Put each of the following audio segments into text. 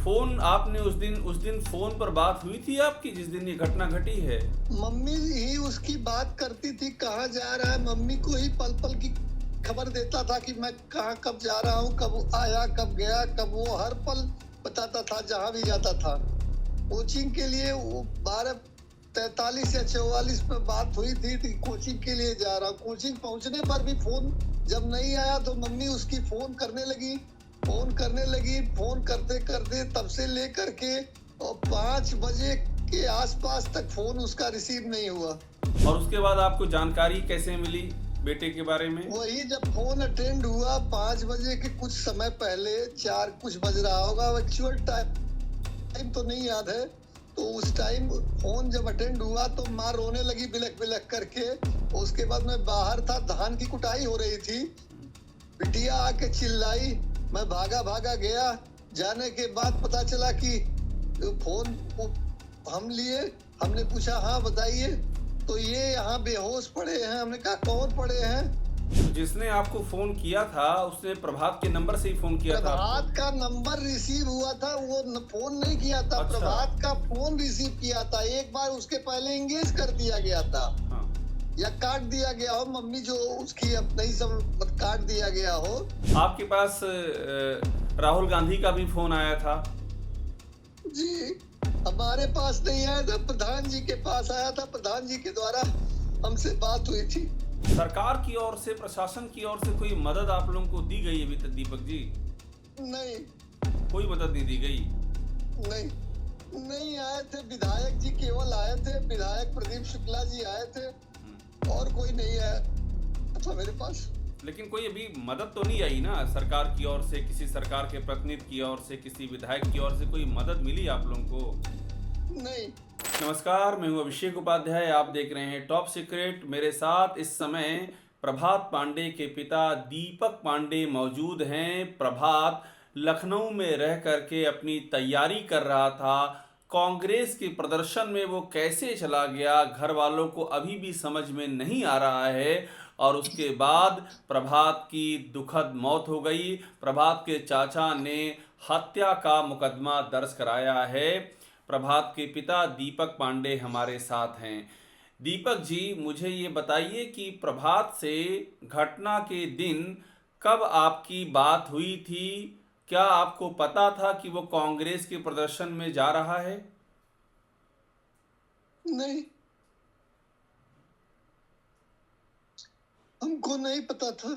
Phone आपने उस दिन फोन पर बात हुई थी आपकी जिस दिन ये घटना घटी है? मम्मी ही उसकी बात करती थी, कहाँ जा रहा है। मम्मी को ही पल पल की खबर देता था कि मैं कहाँ कब जा रहा हूँ, कब आया, कब गया, कब वो हर पल बताता था जहाँ भी जाता था। कोचिंग के लिए वो 12:43 या 44 पे बात हुई थी कि कोचिंग के लिए जा रहा हूँ। कोचिंग पहुंचने पर भी फोन जब नहीं आया तो मम्मी उसकी फोन करने लगी, फोन करते करते तब से लेकर के और 5 बजे के आसपास तक फोन उसका रिसीव नहीं हुआ। और उसके बाद आपको जानकारी कैसे मिली बेटे के बारे में? वही जब फोन अटेंड हुआ 5 बजे के कुछ समय पहले, 4 कुछ बज रहा होगा, एक्चुअल टाइम तो नहीं याद है। तो उस टाइम फोन जब अटेंड हुआ तो माँ रोने लगी बिलख बिलख करके। उसके बाद मैं बाहर था, धान की कुटाई हो रही थी, बिटिया आके चिल्लाई, मैं भागा भागा गया। जाने के बाद पता चला कि फोन हम लिए। हमने पूछा हाँ बताइए, तो ये यहाँ बेहोश पड़े हैं। हमने कहा कौन पड़े हैं? तो जिसने आपको फोन किया था उसने प्रभात के नंबर से ही फोन किया था प्रभात आपको? का नंबर रिसीव हुआ था, वो फोन नहीं किया था। अच्छा। प्रभात का फोन रिसीव किया था, एक बार उसके पहले एंगेज कर दिया गया था हाँ। या काट दिया गया हो। मम्मी जो उसकी अब नहीं सब काट दिया गया हो। आपके पास राहुल गांधी का भी फोन आया था? जी, हमारे पास नहीं आया था, प्रधान जी के पास आया था। प्रधान जी के द्वारा हमसे बात हुई थी। सरकार की ओर से, प्रशासन की ओर से कोई मदद आप लोगों को दी गई अभी तक दीपक जी? नहीं कोई मदद नहीं दी गई? नहीं नहीं आए थे। विधायक जी केवल आए थे, विधायक प्रदीप शुक्ला जी आए थे, और कोई नहीं आया था मेरे पास। लेकिन कोई अभी मदद तो नहीं आई ना सरकार की ओर से, किसी सरकार के प्रतिनिधि की ओर से, किसी विधायक की ओर से कोई मदद मिली आप लोगों को? नहीं। नमस्कार, मैं हूं अभिषेक उपाध्याय, आप देख रहे हैं टॉप सीक्रेट। मेरे साथ इस समय प्रभात पांडे के पिता दीपक पांडे मौजूद हैं। प्रभात लखनऊ में रह करके अपनी तैयारी कर रहा था। कांग्रेस के प्रदर्शन में वो कैसे चला गया, घर वालों को अभी भी समझ में नहीं आ रहा है। और उसके बाद प्रभात की दुखद मौत हो गई। प्रभात के चाचा ने हत्या का मुकदमा दर्ज कराया है। प्रभात के पिता दीपक पांडे हमारे साथ हैं। दीपक जी, मुझे ये बताइए कि प्रभात से घटना के दिन कब आपकी बात हुई थी? क्या आपको पता था कि वो कांग्रेस के प्रदर्शन में जा रहा है? नहीं, हमको नहीं पता था।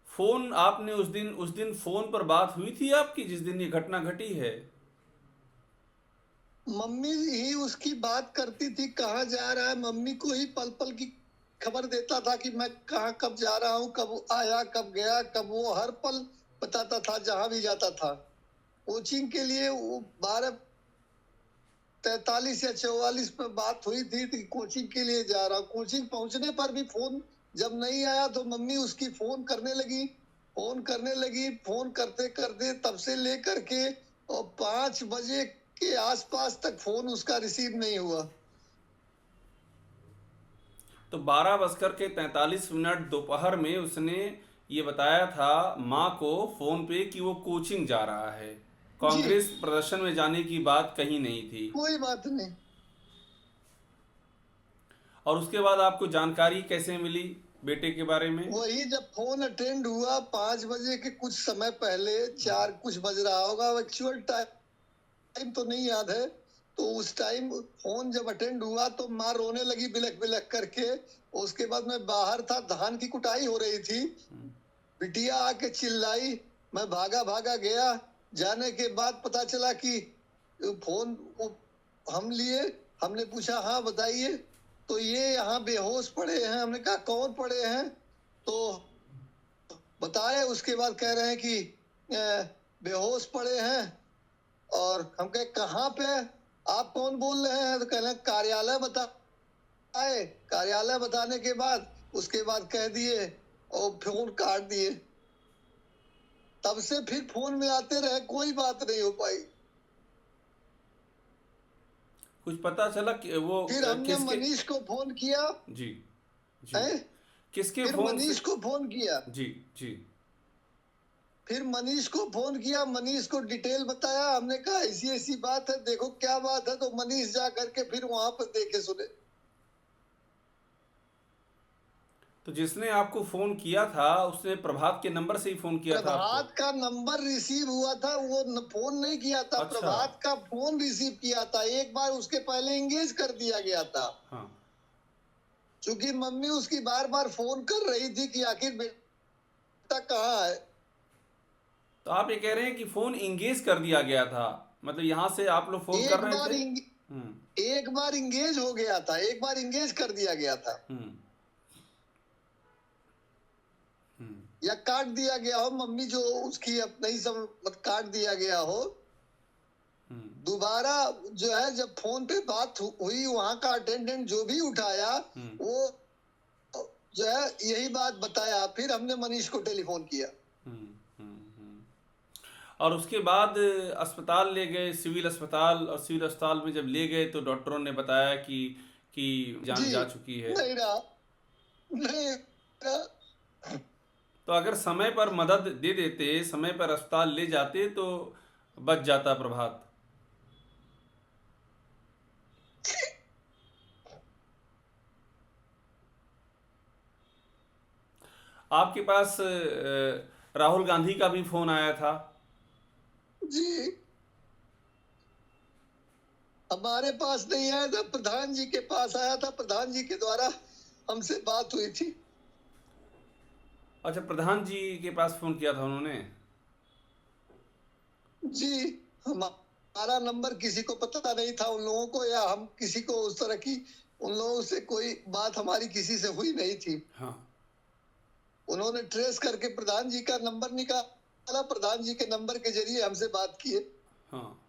फोन आपने उस दिन फोन पर बात हुई थी आपकी जिस दिन ये घटना घटी है? मम्मी ही उसकी बात करती थी, कहाँ जा रहा है। मम्मी को ही पल पल की खबर देता था कि मैं कहाँ कब जा रहा हूँ, कब आया, कब गया, कब वो हर पल बताता था जहाँ भी जाता था। कोचिंग के लिए वो 12:43 या 44 पे बात हुई थी कि कोचिंग के लिए जा रहा हूँ। कोचिंग पहुंचने पर भी फोन जब नहीं आया तो मम्मी उसकी फोन करने लगी, फोन करते करते तब से लेकर के और 5 बजे के आसपास तक फोन उसका रिसीव नहीं हुआ। तो 12:43 दोपहर में उसने ये बताया था माँ को फोन पे कि वो कोचिंग जा रहा है। जी, कांग्रेस प्रदर्शन में जाने की बात कहीं नहीं थी। कोई बात नहीं। और उसके बाद आपको जानकारी कैसे मिली बेटे के बारे में? वही जब फोन अटेंड हुआ 5 बजे के कुछ समय पहले, 4 कुछ बज रहा होगा, एक्चुअल टाइम तो नहीं याद है। तो उस टाइम फोन जब अटेंड हुआ तो माँ रोने लगी बिलख बिलख करके। उसके बाद मैं बाहर था, धान की कुटाई हो रही थी, बिटिया आके चिल्लाई, मैं भागा भागा गया। जाने के बाद पता चला कि फोन हम लिए। हमने पूछा हाँ बताइए, तो ये यहाँ बेहोश पड़े हैं। हमने कहा कौन पड़े हैं? तो बताए। उसके बाद कह रहे हैं कि बेहोश पड़े हैं। और हम कहे कहाँ पे? आप कौन बोल रहे हैं? तो कह रहे हैं कार्यालय बताए। कार्यालय बताने के बाद उसके बाद कह दिए और फोन काट दिए। तब से फिर फोन मिलाते रहे, कोई बात नहीं हो पाई। कुछ पता चला कि वो फिर हमने किसके? मनीष को फोन किया जी। जी। है। किसके फिर फोन से? मनीष को फोन किया। जी। जी। फिर मनीष को फोन किया, मनीष को डिटेल बताया, हमने कहा ऐसी ऐसी बात है, देखो क्या बात है, तो मनीष जा करके फिर वहां पर देखे सुने। तो जिसने आपको फोन किया था उसने प्रभात के नंबर से ही फोन किया था आपको? प्रभात का नंबर रिसीव हुआ था, वो फोन नहीं किया था, अच्छा। प्रभात का फोन रिसीव किया था, एक बार उसके पहले एंगेज कर दिया गया था। हाँ। क्योंकि मम्मी उसकी बार बार फोन कर रही थी कि आखिर बेटा कहाँ है। तो आप ये कह रहे हैं कि फोन इंगेज कर दिया गया था, मतलब यहाँ से आप लोग फोन कर एक रहे बार थे? इंग- हम्म। एक बार इंगेज हो गया था, एक बार इंगेज कर दिया गया था, हम्म। हम्म। या काट दिया गया हो, मम्मी जो उसकी अब नहीं समझ, काट दिया गया हो। हम्म। दोबारा जो है जब फोन पे बात हुई, वहां का अटेंडेंट जो भी उठाया, हम्म। वो जो है यही बात बताया, फिर हमने मनीष को टेलीफोन किया। हम्म। और उसके बाद अस्पताल ले गए, सिविल अस्पताल, और सिविल अस्पताल में जब ले गए तो डॉक्टरों ने बताया कि जी, जान जा चुकी है। नहीं रहा, नहीं रहा। तो अगर समय पर मदद दे देते, समय पर अस्पताल ले जाते तो बच जाता प्रभात। आपके पास राहुल गांधी का भी फोन आया था? जी, हमारे पास नहीं आया था, प्रधान जी के पास आया था, प्रधान जी के द्वारा हमसे बात हुई थी। अच्छा, प्रधान जी के पास फोन किया था उन्होंने? जी, हमारा नंबर किसी को पता नहीं था उन लोगों को, या हम किसी को उस तरह की, उन लोगों से कोई बात हमारी किसी से हुई नहीं थी। हाँ। उन्होंने ट्रेस करके प्रधान जी का नंबर निकाला, प्रधान जी के नंबर के जरिए हमसे बात किए। हाँ।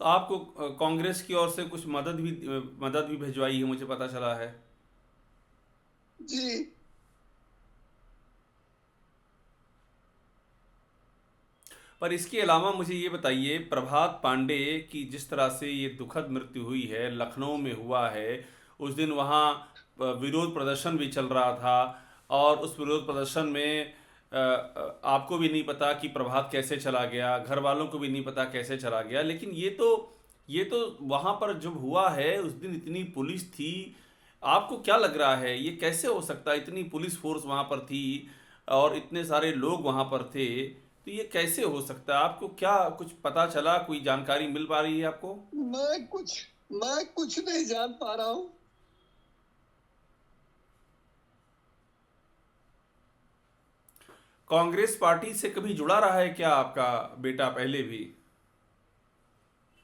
तो आपको कांग्रेस की ओर से कुछ मदद भी भिजवाई है, मुझे पता चला है। जी, पर इसके अलावा मुझे ये बताइए, प्रभात पांडे की जिस तरह से ये दुखद मृत्यु हुई है, लखनऊ में हुआ है, उस दिन वहाँ विरोध प्रदर्शन भी चल रहा था, और उस विरोध प्रदर्शन में आपको भी नहीं पता कि प्रभात कैसे चला गया, घर वालों को भी नहीं पता कैसे चला गया, लेकिन ये तो वहाँ पर जब हुआ है उस दिन इतनी पुलिस थी। आपको क्या लग रहा है, ये कैसे हो सकता है? इतनी पुलिस फोर्स वहाँ पर थी और इतने सारे लोग वहाँ पर थे, तो ये कैसे हो सकता है? आपको क्या कुछ पता चला, कोई जानकारी मिल पा रही है आपको? मैं कुछ नहीं जान पा रहा हूँ। कांग्रेस पार्टी से कभी जुड़ा रहा है क्या आपका बेटा पहले भी?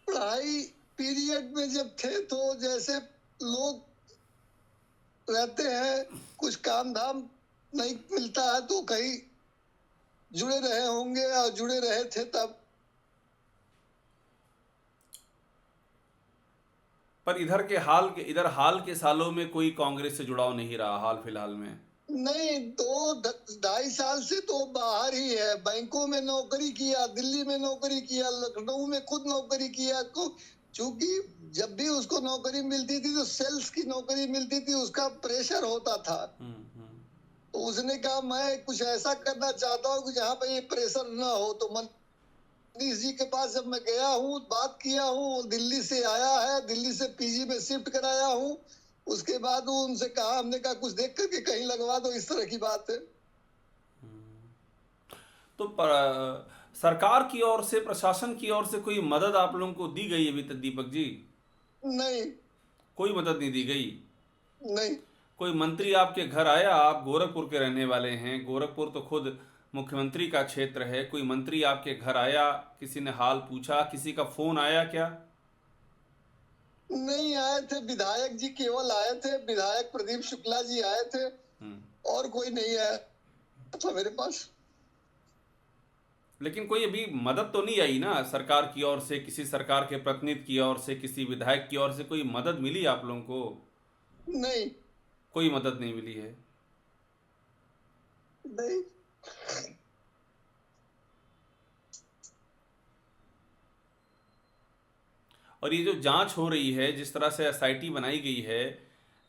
पढ़ाई पीरियड में जब थे तो जैसे लोग रहते हैं, कुछ काम धाम नहीं मिलता है तो कहीं जुड़े रहे होंगे, और जुड़े रहे थे तब। पर इधर हाल के सालों में कोई कांग्रेस से जुड़ाव नहीं रहा हाल फिलहाल में? नहीं, 2 ढाई साल से तो बाहर ही है, बैंकों में नौकरी किया, दिल्ली में नौकरी किया, लखनऊ में खुद नौकरी किया को। चूंकि जब भी उसको नौकरी मिलती थी तो सेल्स की नौकरी मिलती थी, उसका प्रेशर होता था। हम्म। हम्म। तो उसने कहा मैं कुछ ऐसा करना चाहता हूँ कि जहाँ पे ये प्रेशर ना हो। तो मनीष जी के पास जब मैं गया हूँ, बात किया हूँ, वो दिल्ली से आया है, दिल्ली से पीजी में शिफ्ट कराया हूँ। उसके बाद वो उनसे कहा, हमने कहा कुछ देख करके कहीं लगवा दो, इस तरह की बात है। तो सरकार की ओर से, प्रशासन की ओर से कोई मदद आप लोगों को दी गई अभी तक, दीपक जी? नहीं, कोई मदद नहीं दी गई? नहीं, कोई मंत्री आपके घर आया? आप गोरखपुर के रहने वाले हैं, गोरखपुर तो खुद मुख्यमंत्री का क्षेत्र है। कोई मंत्री आपके घर आया, किसी ने हाल पूछा, किसी का फोन आया क्या? नहीं आए थे, विधायक जी केवल आए थे, विधायक प्रदीप शुक्ला जी आए थे, हम्म। और कोई नहीं आया था मेरे पास। लेकिन कोई अभी मदद तो नहीं आई ना सरकार की ओर से, किसी सरकार के प्रतिनिधि की ओर से, किसी विधायक की ओर से कोई मदद मिली आप लोगों को? नहीं, कोई मदद नहीं मिली है। नहीं, और ये जो जांच हो रही है, जिस तरह से एसआईटी बनाई गई है,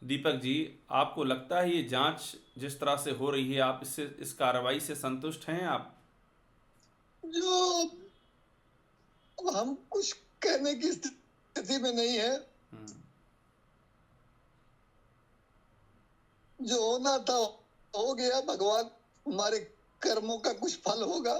दीपक जी, आपको लगता है ये जांच जिस तरह से हो रही है, आप इससे, इस कार्रवाई से संतुष्ट हैं आप? जो अब हम कुछ कहने की स्थिति में नहीं है। हम्म, जो होना था हो गया, भगवान हमारे कर्मों का कुछ फल होगा।